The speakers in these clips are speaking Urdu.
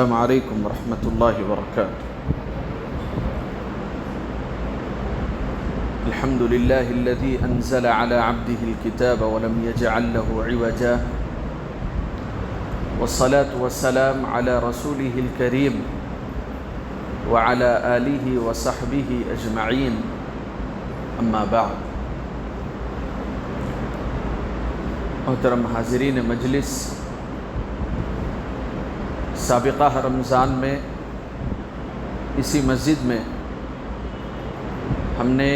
السلام علیکم ورحمۃ اللہ وبرکاتہ۔ الحمد للہ الذی انزل علی عبده الكتاب ولم یجعل له عوجا، والصلاة والسلام علی رسوله الکریم وعلى آلہ وصحبہ اجمعین، اما بعد۔ محترم حاضرین مجلس، سابقہ رمضان میں اسی مسجد میں ہم نے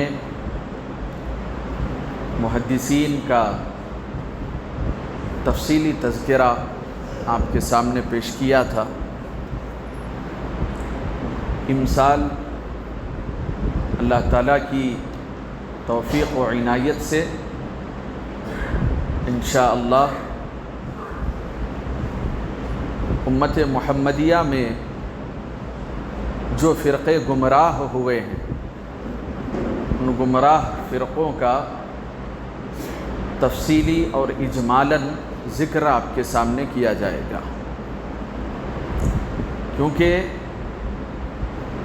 محدثین کا تفصیلی تذکرہ آپ کے سامنے پیش کیا تھا۔ امسال اللہ تعالیٰ کی توفیق و عنایت سے انشاءاللہ امت محمدیہ میں جو فرقے گمراہ ہوئے ہیں، ان گمراہ فرقوں کا تفصیلی اور اجمالاً ذکر آپ کے سامنے کیا جائے گا، کیونکہ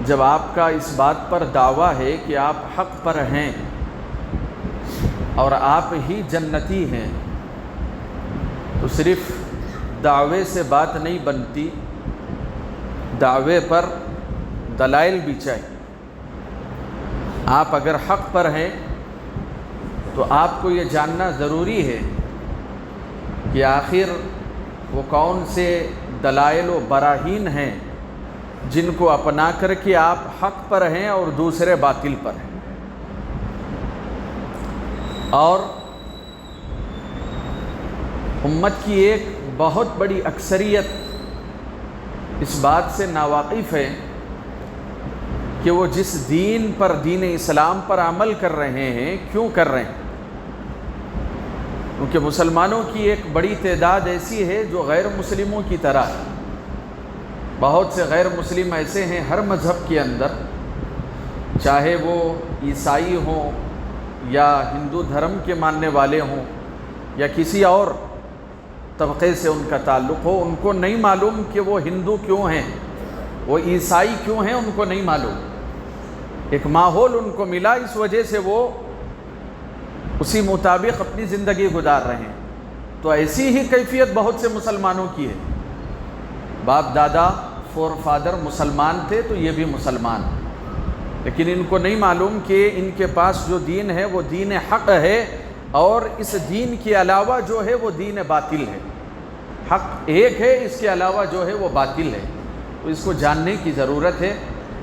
جب آپ کا اس بات پر دعویٰ ہے کہ آپ حق پر ہیں اور آپ ہی جنتی ہیں، تو صرف دعوے سے بات نہیں بنتی، دعوے پر دلائل بھی چاہیے۔ آپ اگر حق پر ہیں تو آپ کو یہ جاننا ضروری ہے کہ آخر وہ کون سے دلائل و براہین ہیں جن کو اپنا کر کے آپ حق پر ہیں اور دوسرے باطل پر ہیں۔ اور امت کی ایک بہت بڑی اکثریت اس بات سے ناواقف ہے کہ وہ جس دین پر، دین اسلام پر عمل کر رہے ہیں، کیوں کر رہے ہیں؟ کیونکہ مسلمانوں کی ایک بڑی تعداد ایسی ہے جو غیر مسلموں کی طرح ہے۔ بہت سے غیر مسلم ایسے ہیں ہر مذہب کے اندر، چاہے وہ عیسائی ہوں یا ہندو دھرم کے ماننے والے ہوں یا کسی اور طبقے سے ان کا تعلق ہو، ان کو نہیں معلوم کہ وہ ہندو کیوں ہیں، وہ عیسائی کیوں ہیں، ان کو نہیں معلوم۔ ایک ماحول ان کو ملا، اس وجہ سے وہ اسی مطابق اپنی زندگی گزار رہے ہیں۔ تو ایسی ہی کیفیت بہت سے مسلمانوں کی ہے۔ باپ دادا فور فادر مسلمان تھے تو یہ بھی مسلمان، لیکن ان کو نہیں معلوم کہ ان کے پاس جو دین ہے وہ دین حق ہے، اور اس دین کے علاوہ جو ہے وہ دین باطل ہے۔ حق ایک ہے، اس کے علاوہ جو ہے وہ باطل ہے۔ تو اس کو جاننے کی ضرورت ہے۔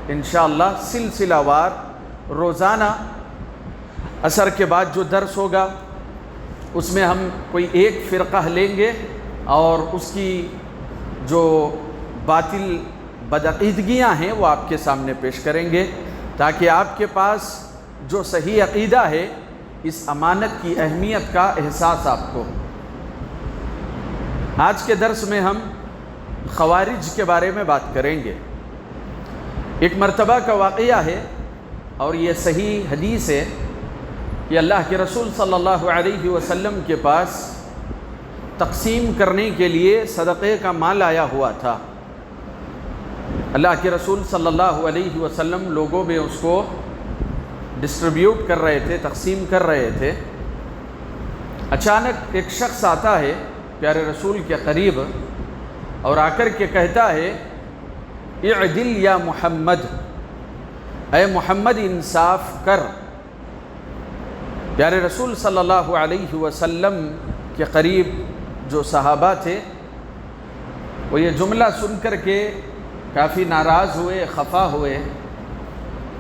انشاءاللہ سلسلہ وار روزانہ عصر کے بعد جو درس ہوگا اس میں ہم کوئی ایک فرقہ لیں گے اور اس کی جو باطل بدعقیدگیاں ہیں وہ آپ کے سامنے پیش کریں گے، تاکہ آپ کے پاس جو صحیح عقیدہ ہے، اس امانت کی اہمیت کا احساس آپ کو۔ آج کے درس میں ہم خوارج کے بارے میں بات کریں گے۔ ایک مرتبہ کا واقعہ ہے اور یہ صحیح حدیث ہے کہ اللہ کے رسول صلی اللہ علیہ وسلم کے پاس تقسیم کرنے کے لیے صدقے کا مال آیا ہوا تھا۔ اللہ کے رسول صلی اللہ علیہ وسلم لوگوں میں اس کو ڈسٹریبیوٹ کر رہے تھے، تقسیم کر رہے تھے۔ اچانک ایک شخص آتا ہے پیارے رسول کے قریب اور آ کر کے کہتا ہے، اعدل یا محمد، اے محمد انصاف کر۔ پیارے رسول صلی اللہ علیہ وسلم کے قریب جو صحابہ تھے وہ یہ جملہ سن کر کے کافی ناراض ہوئے، خفا ہوئے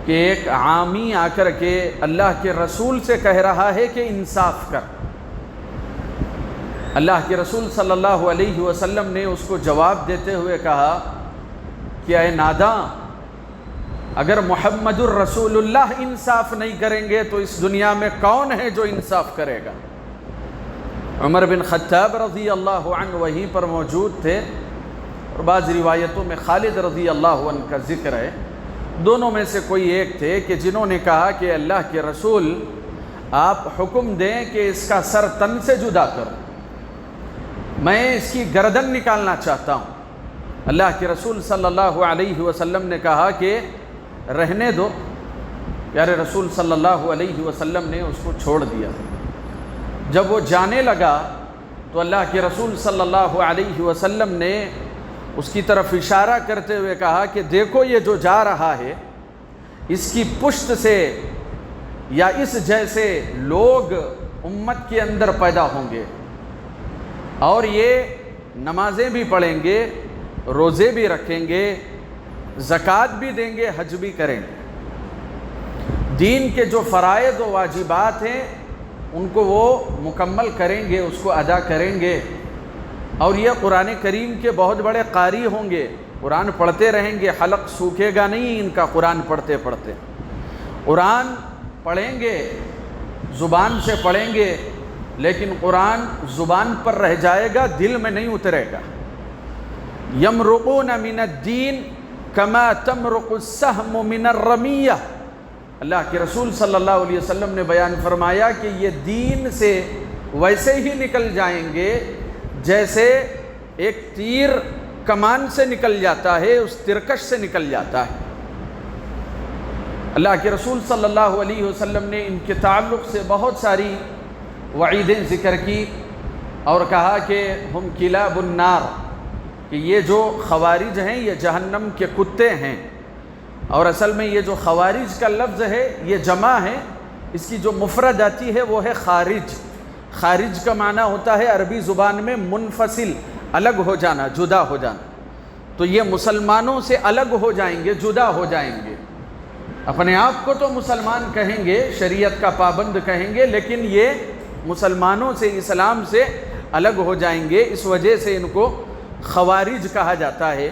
کہ ایک عامی آ کر کے اللہ کے رسول سے کہہ رہا ہے کہ انصاف کر۔ اللہ کے رسول صلی اللہ علیہ وسلم نے اس کو جواب دیتے ہوئے کہا کہ اے ناداں، اگر محمد الرسول اللہ انصاف نہیں کریں گے تو اس دنیا میں کون ہے جو انصاف کرے گا؟ عمر بن خطاب رضی اللہ عنہ وہیں پر موجود تھے، اور بعض روایتوں میں خالد رضی اللہ عنہ کا ذکر ہے۔ دونوں میں سے کوئی ایک تھے کہ جنہوں نے کہا کہ اللہ کے رسول آپ حکم دیں کہ اس کا سر تن سے جدا کرو، میں اس کی گردن نکالنا چاہتا ہوں۔ اللہ کے رسول صلی اللہ علیہ وسلم نے کہا کہ رہنے دو. پیارے رسول صلی اللہ علیہ وسلم نے اس کو چھوڑ دیا. جب وہ جانے لگا تو اللہ کے رسول صلی اللہ علیہ وسلم نے اس کی طرف اشارہ کرتے ہوئے کہا کہ دیکھو یہ جو جا رہا ہے اس کی پشت سے یا اس جیسے لوگ امت کے اندر پیدا ہوں گے اور یہ نمازیں بھی پڑھیں گے, روزے بھی رکھیں گے, زکوٰۃ بھی دیں گے, حج بھی کریں گے. دین کے جو فرائض و واجبات ہیں ان کو وہ مکمل کریں گے, اس کو ادا کریں گے. اور یہ قرآن کریم کے بہت بڑے قاری ہوں گے, قرآن پڑھتے رہیں گے, حلق سوکھے گا نہیں ان کا قرآن پڑھتے پڑھتے. قرآن پڑھیں گے, زبان سے پڑھیں گے, لیکن قرآن زبان پر رہ جائے گا, دل میں نہیں اترے گا. یمرقون من الدین کما تمرق السہم من الرمیہ. اللہ کے رسول صلی اللہ علیہ وسلم نے بیان فرمایا کہ یہ دین سے ویسے ہی نکل جائیں گے جیسے ایک تیر کمان سے نکل جاتا ہے, اس ترکش سے نکل جاتا ہے. اللہ کے رسول صلی اللہ علیہ وسلم نے ان کے تعلق سے بہت ساری وعیدیں ذکر کی اور کہا کہ ہم کلاب النار, کہ یہ جو خوارج ہیں یہ جہنم کے کتے ہیں. اور اصل میں یہ جو خوارج کا لفظ ہے یہ جمع ہے, اس کی جو مفرد آتی ہے وہ ہے خارج. خارج کا معنی ہوتا ہے عربی زبان میں منفصل, الگ ہو جانا, جدا ہو جانا. تو یہ مسلمانوں سے الگ ہو جائیں گے, جدا ہو جائیں گے. اپنے آپ کو تو مسلمان کہیں گے, شریعت کا پابند کہیں گے, لیکن یہ مسلمانوں سے, اسلام سے الگ ہو جائیں گے. اس وجہ سے ان کو خوارج کہا جاتا ہے.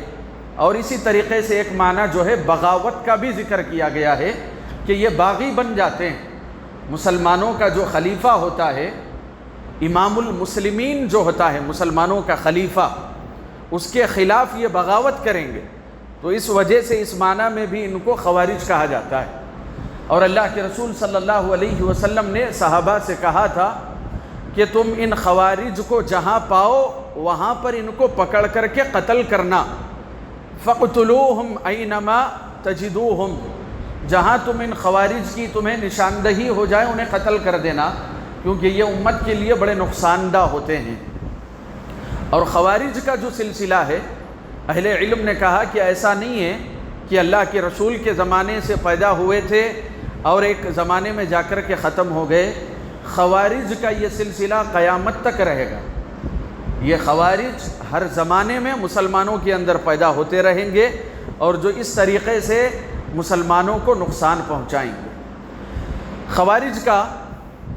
اور اسی طریقے سے ایک معنی جو ہے بغاوت کا بھی ذکر کیا گیا ہے کہ یہ باغی بن جاتے ہیں. مسلمانوں کا جو خلیفہ ہوتا ہے, امام المسلمین جو ہوتا ہے مسلمانوں کا خلیفہ, اس کے خلاف یہ بغاوت کریں گے. تو اس وجہ سے اس معنی میں بھی ان کو خوارج کہا جاتا ہے. اور اللہ کے رسول صلی اللہ علیہ وسلم نے صحابہ سے کہا تھا کہ تم ان خوارج کو جہاں پاؤ وہاں پر ان کو پکڑ کر کے قتل کرنا. فَقْتُلُوهُمْ أَيْنَمَا تَجِدُوهُمْ, جہاں تم ان خوارج کی تمہیں نشاندہی ہو جائے انہیں قتل کر دینا, کیونکہ یہ امت کے لیے بڑے نقصان دہ ہوتے ہیں. اور خوارج کا جو سلسلہ ہے, اہل علم نے کہا کہ ایسا نہیں ہے کہ اللہ کے رسول کے زمانے سے پیدا ہوئے تھے اور ایک زمانے میں جا کر کے ختم ہو گئے. خوارج کا یہ سلسلہ قیامت تک رہے گا. یہ خوارج ہر زمانے میں مسلمانوں کے اندر پیدا ہوتے رہیں گے اور جو اس طریقے سے مسلمانوں کو نقصان پہنچائیں گے. خوارج کا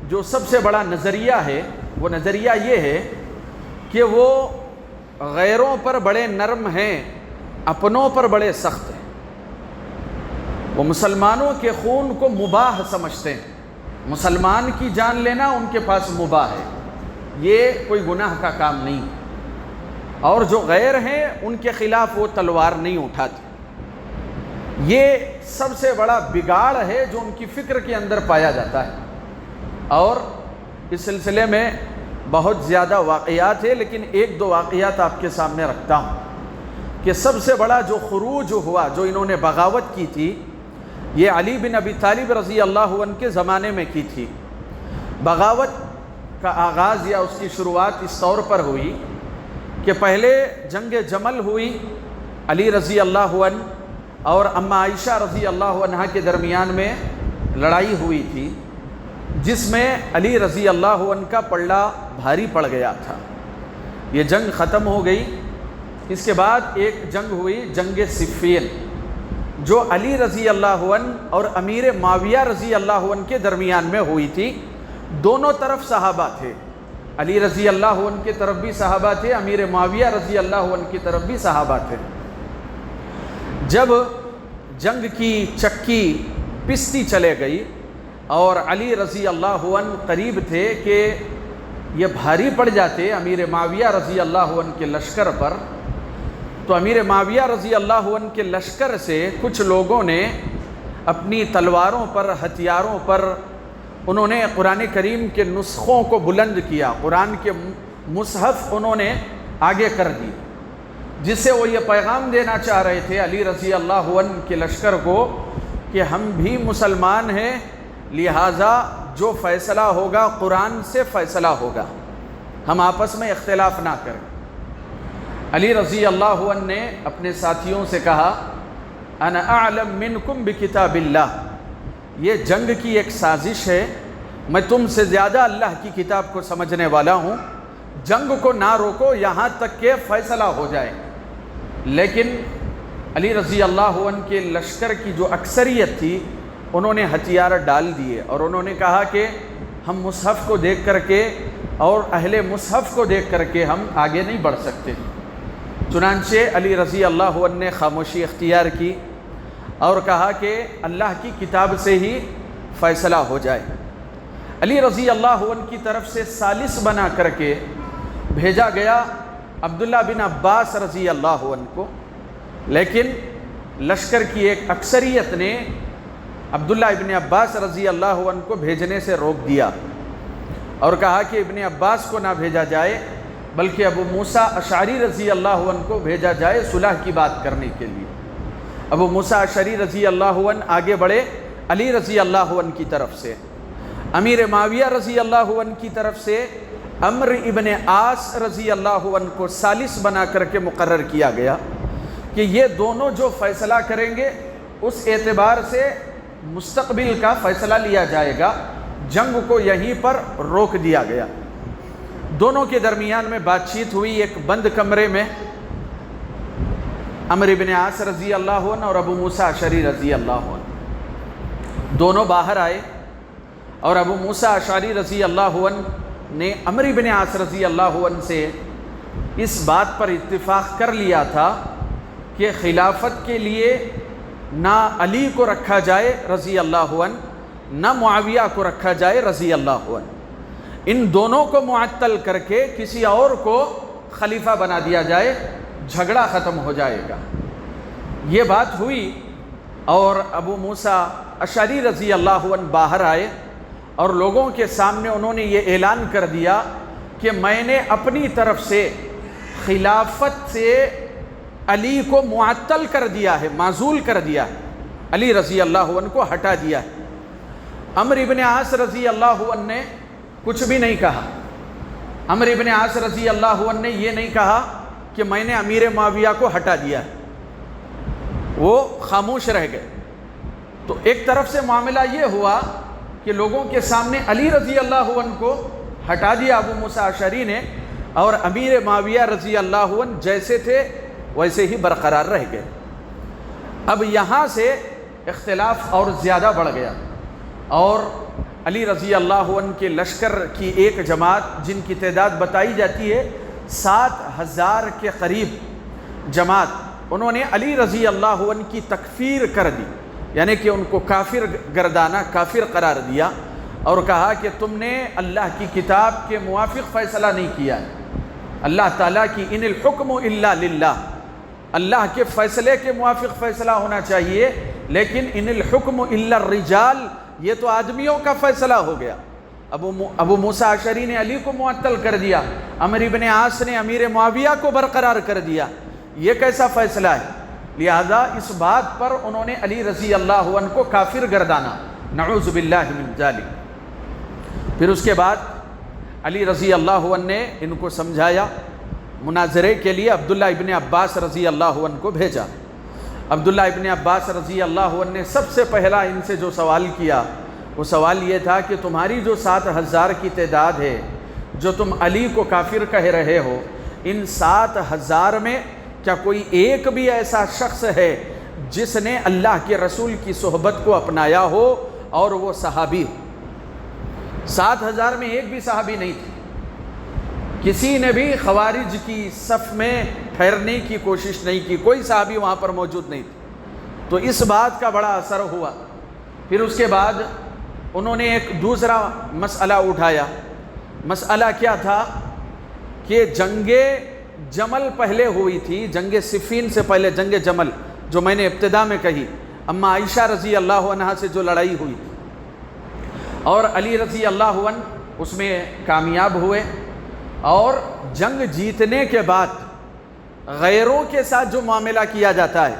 جو سب سے بڑا نظریہ ہے وہ نظریہ یہ ہے کہ وہ غیروں پر بڑے نرم ہیں, اپنوں پر بڑے سخت ہیں. وہ مسلمانوں کے خون کو مباح سمجھتے ہیں. مسلمان کی جان لینا ان کے پاس مباح ہے, یہ کوئی گناہ کا کام نہیں. اور جو غیر ہیں ان کے خلاف وہ تلوار نہیں اٹھاتے. یہ سب سے بڑا بگاڑ ہے جو ان کی فکر کے اندر پایا جاتا ہے. اور اس سلسلے میں بہت زیادہ واقعات ہیں, لیکن ایک دو واقعات آپ کے سامنے رکھتا ہوں کہ سب سے بڑا جو خروج ہوا, جو انہوں نے بغاوت کی تھی, یہ علی بن ابی طالب رضی اللہ عنہ کے زمانے میں کی تھی. بغاوت کا آغاز یا اس کی شروعات اس طور پر ہوئی کہ پہلے جنگ جمل ہوئی, علی رضی اللہ عنہ اور اماں عائشہ رضی اللہ عنہ کے درمیان میں لڑائی ہوئی تھی, جس میں علی رضی اللہ عنہ کا پلڑا بھاری پڑ گیا تھا. یہ جنگ ختم ہو گئی. اس کے بعد ایک جنگ ہوئی, جنگ صفین, جو علی رضی اللہ عنہ اور امیر معاویہ رضی اللہ عنہ کے درمیان میں ہوئی تھی. دونوں طرف صحابہ تھے, علی رضی اللہ عنہ کی طرف بھی صحابہ تھے, امیر معاویہ رضی اللہ عنہ کی طرف بھی صحابہ تھے. جب جنگ کی چکی پستی چلے گئی اور علی رضی اللہ عنہ قریب تھے کہ یہ بھاری پڑ جاتے امیر معاویہ رضی اللہ عنہ کے لشکر پر, تو امیر معاویہ رضی اللہ عنہ کے لشکر سے کچھ لوگوں نے اپنی تلواروں پر, ہتھیاروں پر انہوں نے قرآن کریم کے نسخوں کو بلند کیا, قرآن کے مصحف انہوں نے آگے کر دی. جس سے وہ یہ پیغام دینا چاہ رہے تھے علی رضی اللہ عنہ کے لشکر کو کہ ہم بھی مسلمان ہیں، لہٰذا جو فیصلہ ہوگا قرآن سے فیصلہ ہوگا، ہم آپس میں اختلاف نہ کریں۔ علی رضی اللہ عنہ نے اپنے ساتھیوں سے کہا انا اعلم منکم بکتاب اللہ، یہ جنگ کی ایک سازش ہے، میں تم سے زیادہ اللہ کی کتاب کو سمجھنے والا ہوں، جنگ کو نہ روکو یہاں تک کہ فیصلہ ہو جائے۔ لیکن علی رضی اللہ عنہ کے لشکر کی جو اکثریت تھی انہوں نے ہتھیار ڈال دیے اور انہوں نے کہا کہ ہم مصحف کو دیکھ کر کے اور اہل مصحف کو دیکھ کر کے ہم آگے نہیں بڑھ سکتے۔ چنانچہ علی رضی اللہ عنہ نے خاموشی اختیار کی اور کہا کہ اللہ کی کتاب سے ہی فیصلہ ہو جائے۔ علی رضی اللہ عنہ کی طرف سے ثالث بنا کر کے بھیجا گیا عبداللہ بن عباس رضی اللہ عنہ کو، لیکن لشکر کی ایک اکثریت نے عبداللہ ابن عباس رضی اللہ عنہ کو بھیجنے سے روک دیا اور کہا کہ ابن عباس کو نہ بھیجا جائے بلکہ ابو موسیٰ اشعری رضی اللہ عنہ کو بھیجا جائے صلح کی بات کرنے کے لیے۔ ابو موسیٰ اشعری رضی اللہ عنہ آگے بڑھے علی رضی اللہ عنہ کی طرف سے، امیر معاویہ رضی اللہ عنہ کی طرف سے عمرو ابن عاص رضی اللہ عنہ کو ثالث بنا کر کے مقرر کیا گیا کہ یہ دونوں جو فیصلہ کریں گے اس اعتبار سے مستقبل کا فیصلہ لیا جائے گا، جنگ کو یہیں پر روک دیا گیا۔ دونوں کے درمیان میں بات چیت ہوئی ایک بند کمرے میں، عمرو ابن عاص رضی اللہ عنہ اور ابو موسیٰ اشعری رضی اللہ عنہ دونوں باہر آئے اور ابو موسیٰ اشعری رضی اللہ عنہ نے عمرو ابن عاص رضی اللہ عنہ سے اس بات پر اتفاق کر لیا تھا کہ خلافت کے لیے نہ علی کو رکھا جائے رضی اللہ عنہ نہ معاویہ کو رکھا جائے رضی اللہ عنہ، ان دونوں کو معطل کر کے کسی اور کو خلیفہ بنا دیا جائے، جھگڑا ختم ہو جائے گا۔ یہ بات ہوئی اور ابو موسیٰ اشعری رضی اللہ عنہ باہر آئے اور لوگوں کے سامنے انہوں نے یہ اعلان کر دیا کہ میں نے اپنی طرف سے خلافت سے علی کو معطل کر دیا ہے، معزول کر دیا ہے، علی رضی اللہ عنہ کو ہٹا دیا ہے۔ عمرو ابن عاص رضی اللہ عنہ نے کچھ بھی نہیں کہا۔ عمرو ابن عاص رضی اللہ عنہ نے یہ نہیں کہا کہ میں نے امیر معاویہ کو ہٹا دیا ہے، وہ خاموش رہ گئے۔ تو ایک طرف سے معاملہ یہ ہوا کہ لوگوں کے سامنے علی رضی اللہ عنہ کو ہٹا دیا ابو موسیٰ اشعری نے، اور امیر معاویہ رضی اللہ عنہ جیسے تھے ویسے ہی برقرار رہ گئے۔ اب یہاں سے اختلاف اور زیادہ بڑھ گیا اور علی رضی اللہ عنہ کے لشکر کی ایک جماعت جن کی تعداد بتائی جاتی ہے 7,000 کے قریب جماعت، انہوں نے علی رضی اللہ عنہ کی تکفیر کر دی، یعنی کہ ان کو کافر گردانا، کافر قرار دیا اور کہا کہ تم نے اللہ کی کتاب کے موافق فیصلہ نہیں کیا ہے۔ اللہ تعالیٰ کی ان الحکم الا للہ، اللہ کے فیصلے کے موافق فیصلہ ہونا چاہیے، لیکن ان الحکم الا الرجال، یہ تو آدمیوں کا فیصلہ ہو گیا۔ ابو موسیٰ اشعری نے علی کو معطل کر دیا، عمرو ابن عاص نے امیر معاویہ کو برقرار کر دیا، یہ کیسا فیصلہ ہے؟ لہذا اس بات پر انہوں نے علی رضی اللہ عنہ کو کافر گردانا، نعوذ باللہ من ذالک۔ پھر اس کے بعد علی رضی اللہ عنہ نے ان کو سمجھایا، مناظرے کے لیے عبداللہ ابن عباس رضی اللہ عنہ کو بھیجا۔ عبداللہ ابن عباس رضی اللہ عنہ نے سب سے پہلا ان سے جو سوال کیا وہ سوال یہ تھا کہ تمہاری جو 7,000 کی تعداد ہے، جو تم علی کو کافر کہہ رہے ہو، ان 7,000 میں کیا کوئی ایک بھی ایسا شخص ہے جس نے اللہ کے رسول کی صحبت کو اپنایا ہو اور وہ صحابی ہو؟ 7,000 میں ایک بھی صحابی نہیں تھے، کسی نے بھی خوارج کی صف میں ٹھہرنے کی کوشش نہیں کی، کوئی صحابی وہاں پر موجود نہیں تھے۔ تو اس بات کا بڑا اثر ہوا۔ پھر اس کے بعد انہوں نے ایک دوسرا مسئلہ اٹھایا۔ مسئلہ کیا تھا کہ جنگ جمل پہلے ہوئی تھی، جنگ صفین سے پہلے جنگ جمل جو میں نے ابتدا میں کہی، اما عائشہ رضی اللہ عنہا سے جو لڑائی ہوئی تھی، اور علی رضی اللہ عنہ اس میں کامیاب ہوئے، اور جنگ جیتنے کے بعد غیروں کے ساتھ جو معاملہ کیا جاتا ہے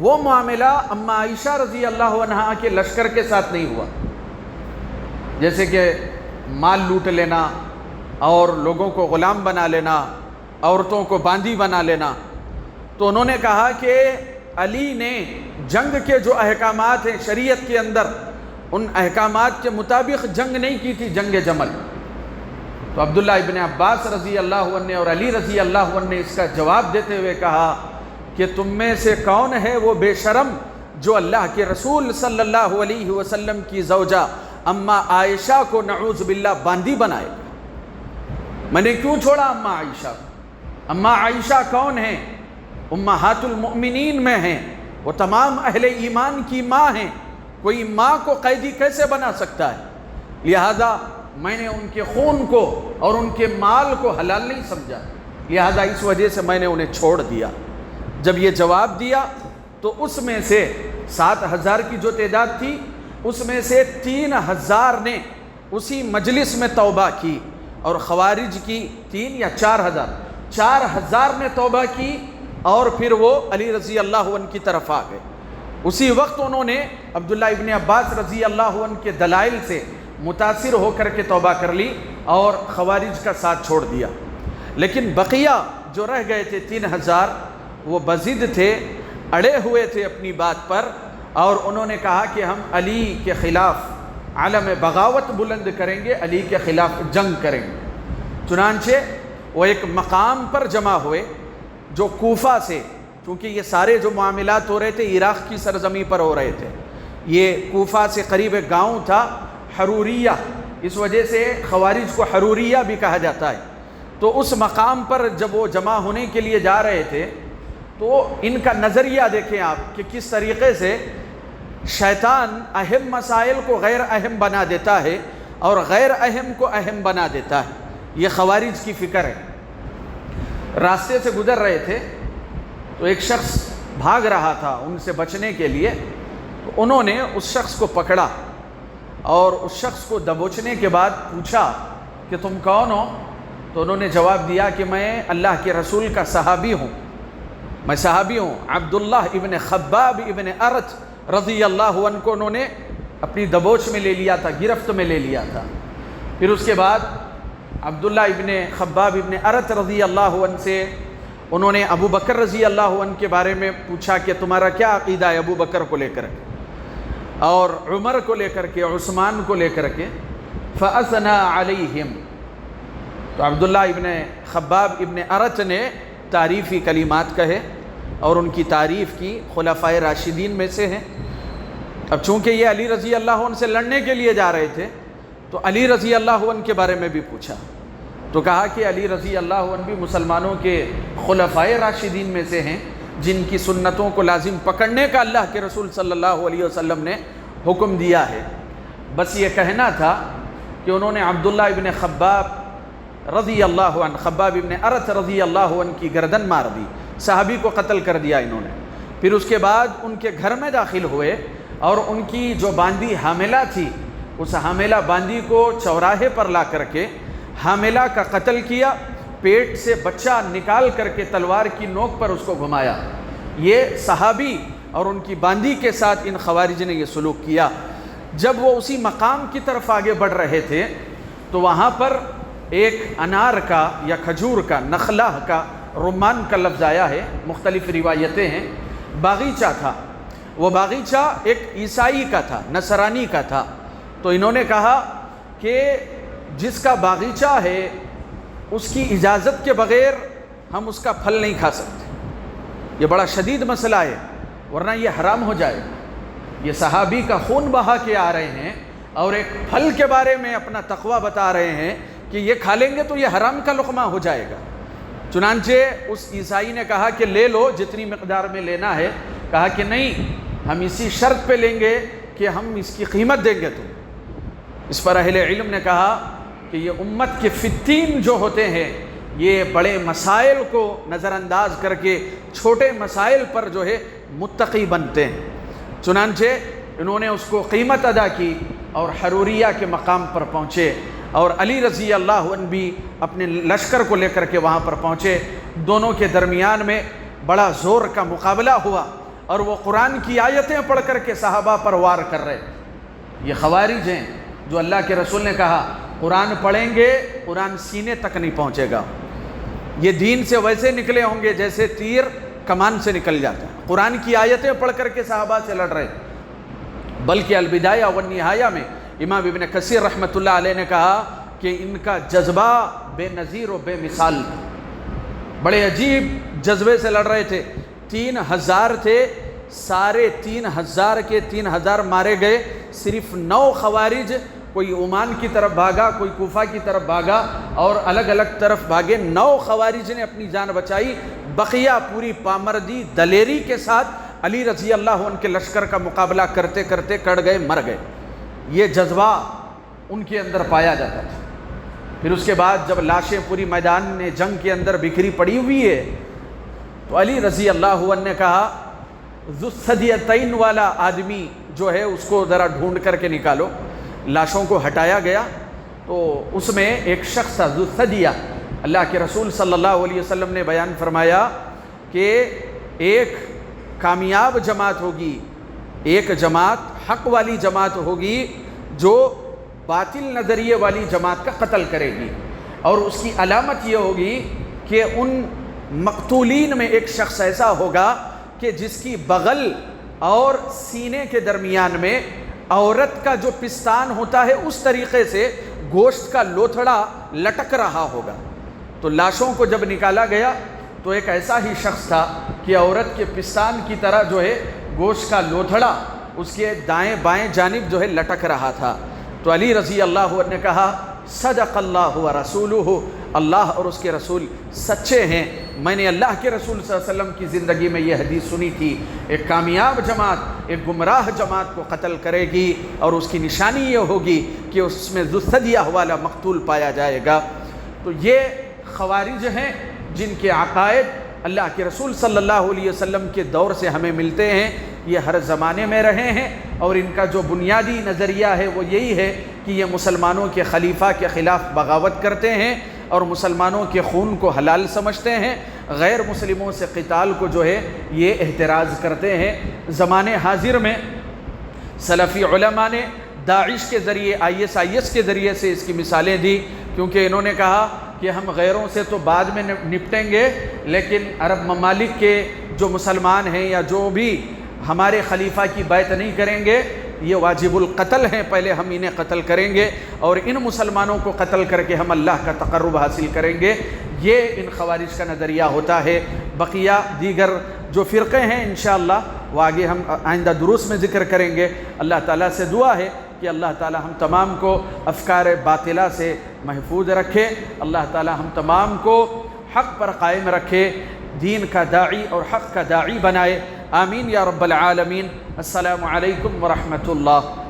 وہ معاملہ اما عائشہ رضی اللہ عنہا کے لشکر کے ساتھ نہیں ہوا، جیسے کہ مال لوٹ لینا اور لوگوں کو غلام بنا لینا، عورتوں کو باندی بنا لینا۔ تو انہوں نے کہا کہ علی نے جنگ کے جو احکامات ہیں شریعت کے اندر، ان احکامات کے مطابق جنگ نہیں کی تھی، جنگ جمل۔ تو عبداللہ ابن عباس رضی اللہ عنہ اور علی رضی اللہ عنہ نے اس کا جواب دیتے ہوئے کہا کہ تم میں سے کون ہے وہ بے شرم جو اللہ کے رسول صلی اللہ علیہ وسلم کی زوجہ اما عائشہ کو نعوذ باللہ باندی بنائے گا؟ میں نے کیوں چھوڑا اما عائشہ کو؟ اما عائشہ کون ہیں؟ امہات المؤمنین میں ہیں، وہ تمام اہل ایمان کی ماں ہیں، کوئی ماں کو قیدی کیسے بنا سکتا ہے؟ لہذا میں نے ان کے خون کو اور ان کے مال کو حلال نہیں سمجھا، لہذا اس وجہ سے میں نے انہیں چھوڑ دیا۔ جب یہ جواب دیا تو اس میں سے 7,000 کی جو تعداد تھی اس میں سے 3,000 نے اسی مجلس میں توبہ کی، اور خوارج کی 3 یا 4,000 نے توبہ کی، اور پھر وہ علی رضی اللہ عنہ کی طرف آ گئے۔ اسی وقت انہوں نے عبداللہ ابن عباس رضی اللہ عنہ کے دلائل سے متاثر ہو کر کے توبہ کر لی اور خوارج کا ساتھ چھوڑ دیا۔ لیکن بقیہ جو رہ گئے تھے 3,000 وہ بضد تھے، اڑے ہوئے تھے اپنی بات پر، اور انہوں نے کہا کہ ہم علی کے خلاف علم بغاوت بلند کریں گے، علی کے خلاف جنگ کریں گے۔ چنانچہ وہ ایک مقام پر جمع ہوئے جو کوفہ سے، کیونکہ یہ سارے جو معاملات ہو رہے تھے عراق کی سرزمین پر ہو رہے تھے، یہ کوفہ سے قریب ایک گاؤں تھا حروریہ، اس وجہ سے خوارج کو حروریہ بھی کہا جاتا ہے۔ تو اس مقام پر جب وہ جمع ہونے کے لیے جا رہے تھے تو ان کا نظریہ دیکھیں آپ کہ کس طریقے سے شیطان اہم مسائل کو غیر اہم بنا دیتا ہے اور غیر اہم کو اہم بنا دیتا ہے۔ یہ خوارج کی فکر ہے۔ راستے سے گزر رہے تھے تو ایک شخص بھاگ رہا تھا ان سے بچنے کے لیے، تو انہوں نے اس شخص کو پکڑا اور اس شخص کو دبوچنے کے بعد پوچھا کہ تم کون ہو؟ تو انہوں نے جواب دیا کہ میں اللہ کے رسول کا صحابی ہوں، میں صحابی ہوں۔ عبداللہ ابن خباب ابن ارت رضی اللہ عنہ کو انہوں نے اپنی دبوچ میں لے لیا تھا، گرفت میں لے لیا تھا۔ پھر اس کے بعد عبداللہ ابن خباب ابن ارت رضی اللہ عنہ سے انہوں نے ابو بکر رضی اللہ عنہ کے بارے میں پوچھا کہ تمہارا کیا عقیدہ ہے ابو بکر کو لے کر کے اور عمر کو لے کر کے، عثمان کو لے کر کے۔ فَأَثْنَى عَلَيْهِمْ، تو عبداللہ ابن خباب ابن ارت نے تعریفی کلمات کہے اور ان کی تعریف کی، خلفائے راشدین میں سے ہیں۔ اب چونکہ یہ علی رضی اللہ عنہ سے لڑنے کے لیے جا رہے تھے تو علی رضی اللہ عنہ کے بارے میں بھی پوچھا، تو کہا کہ علی رضی اللہ عنہ بھی مسلمانوں کے خلفائے راشدین میں سے ہیں جن کی سنتوں کو لازم پکڑنے کا اللہ کے رسول صلی اللہ علیہ وسلم نے حکم دیا ہے۔ بس یہ کہنا تھا کہ انہوں نے عبداللہ ابن خباب رضی اللہ عنہ، خباب ابن ارت رضی اللہ عنہ کی گردن مار دی، صحابی کو قتل کر دیا انہوں نے۔ پھر اس کے بعد ان کے گھر میں داخل ہوئے اور ان کی جو باندی حاملہ تھی اس حاملہ باندی کو چوراہے پر لا کر کے حاملہ کا قتل کیا، پیٹ سے بچہ نکال کر کے تلوار کی نوک پر اس کو گھمایا۔ یہ صحابی اور ان کی باندی کے ساتھ ان خوارج نے یہ سلوک کیا۔ جب وہ اسی مقام کی طرف آگے بڑھ رہے تھے تو وہاں پر ایک انار کا یا کھجور کا، نخلہ کا، رمان کا لفظ آیا ہے، مختلف روایتیں ہیں، باغیچہ تھا۔ وہ باغیچہ ایک عیسائی کا تھا، نصرانی کا تھا۔ تو انہوں نے کہا کہ جس کا باغیچہ ہے اس کی اجازت کے بغیر ہم اس کا پھل نہیں کھا سکتے، یہ بڑا شدید مسئلہ ہے ورنہ یہ حرام ہو جائے گا۔ یہ صحابی کا خون بہا کے آ رہے ہیں اور ایک پھل کے بارے میں اپنا تقوی بتا رہے ہیں کہ یہ کھا لیں گے تو یہ حرام کا لقمہ ہو جائے گا۔ چنانچہ اس عیسائی نے کہا کہ لے لو جتنی مقدار میں لینا ہے، کہا کہ نہیں، ہم اسی شرط پہ لیں گے کہ ہم اس کی قیمت دیں گے تم۔ اس پر اہل علم نے کہا کہ یہ امت کے فتین جو ہوتے ہیں یہ بڑے مسائل کو نظر انداز کر کے چھوٹے مسائل پر جو ہے متقی بنتے ہیں۔ چنانچہ انہوں نے اس کو قیمت ادا کی اور حروریہ کے مقام پر پہنچے، اور علی رضی اللہ عنہ بھی اپنے لشکر کو لے کر کے وہاں پر پہنچے دونوں کے درمیان میں بڑا زور کا مقابلہ ہوا اور وہ قرآن کی آیتیں پڑھ کر کے صحابہ پر وار کر رہے۔ یہ خوارج ہیں جو اللہ کے رسول نے کہا قرآن پڑھیں گے قرآن سینے تک نہیں پہنچے گا، یہ دین سے ویسے نکلے ہوں گے جیسے تیر کمان سے نکل جاتا ہے۔ قرآن کی آیتیں پڑھ کر کے صحابہ سے لڑ رہے، بلکہ البدایہ والنہایہ میں امام ابن کثیر رحمۃ اللہ علیہ نے کہا کہ ان کا جذبہ بے نظیر و بے مثال تھا، بڑے عجیب جذبے سے لڑ رہے تھے۔ 3000 تھے، سارے 3000 کے 3000 مارے گئے، صرف 9 خوارج، کوئی عمان کی طرف بھاگا، کوئی کوفہ کی طرف بھاگا اور الگ الگ طرف بھاگے۔ 9 خوارج نے اپنی جان بچائی، بقیہ پوری پامردی دلیری کے ساتھ علی رضی اللہ عنہ کے لشکر کا مقابلہ کرتے کرتے کڑ گئے، مر گئے۔ یہ جذبہ ان کے اندر پایا جاتا تھا۔ پھر اس کے بعد جب لاشیں پوری میدان جنگ کے اندر بکھری پڑی ہوئی ہے تو علی رضی اللہ عنہ نے کہا ذو الثدیتین والا آدمی جو ہے اس کو ذرا ڈھونڈ کر کے نکالو۔ لاشوں کو ہٹایا گیا تو اس میں ایک شخص تھا ذو الثدیہ۔ اللہ کے رسول صلی اللہ علیہ وسلم نے بیان فرمایا کہ ایک کامیاب جماعت ہوگی، ایک جماعت حق والی جماعت ہوگی جو باطل نظریے والی جماعت کا قتل کرے گی، اور اس کی علامت یہ ہوگی کہ ان مقتولین میں ایک شخص ایسا ہوگا کہ جس کی بغل اور سینے کے درمیان میں عورت کا جو پستان ہوتا ہے اس طریقے سے گوشت کا لوتھڑا لٹک رہا ہوگا۔ تو لاشوں کو جب نکالا گیا تو ایک ایسا ہی شخص تھا کہ عورت کے پستان کی طرح جو ہے گوشت کا لوتھڑا اس کے دائیں بائیں جانب جو ہے لٹک رہا تھا۔ تو علی رضی اللہ عنہ نے کہا صدق اللہ و رسولہ، اللہ اور اس کے رسول سچے ہیں۔ میں نے اللہ کے رسول صلی اللہ علیہ وسلم کی زندگی میں یہ حدیث سنی تھی، ایک کامیاب جماعت ایک گمراہ جماعت کو قتل کرے گی اور اس کی نشانی یہ ہوگی کہ اس میں ذو الثدیہ والا مقتول پایا جائے گا۔ تو یہ خوارج ہیں جن کے عقائد اللہ کے رسول صلی اللہ علیہ وسلم کے دور سے ہمیں ملتے ہیں، یہ ہر زمانے میں رہے ہیں، اور ان کا جو بنیادی نظریہ ہے وہ یہی ہے کہ یہ مسلمانوں کے خلیفہ کے خلاف بغاوت کرتے ہیں اور مسلمانوں کے خون کو حلال سمجھتے ہیں، غیر مسلموں سے قتال کو جو ہے یہ احتراز کرتے ہیں۔ زمانے حاضر میں سلفی علماء نے داعش کے ذریعے IS کے ذریعے سے اس کی مثالیں دی، کیونکہ انہوں نے کہا کہ ہم غیروں سے تو بعد میں نپٹیں گے، لیکن عرب ممالک کے جو مسلمان ہیں یا جو بھی ہمارے خلیفہ کی بیعت نہیں کریں گے یہ واجب القتل ہیں، پہلے ہم انہیں قتل کریں گے اور ان مسلمانوں کو قتل کر کے ہم اللہ کا تقرب حاصل کریں گے۔ یہ ان خوارج کا نظریہ ہوتا ہے۔ بقیہ دیگر جو فرقے ہیں انشاءاللہ وہ آگے ہم آئندہ دروس میں ذکر کریں گے۔ اللہ تعالیٰ سے دعا ہے کہ اللہ تعالیٰ ہم تمام کو افکار باطلہ سے محفوظ رکھے، اللہ تعالیٰ ہم تمام کو حق پر قائم رکھے، دین کا داعی اور حق کا داعی بنائے، آمین یا رب العالمین۔ السلام علیکم ورحمۃ اللہ۔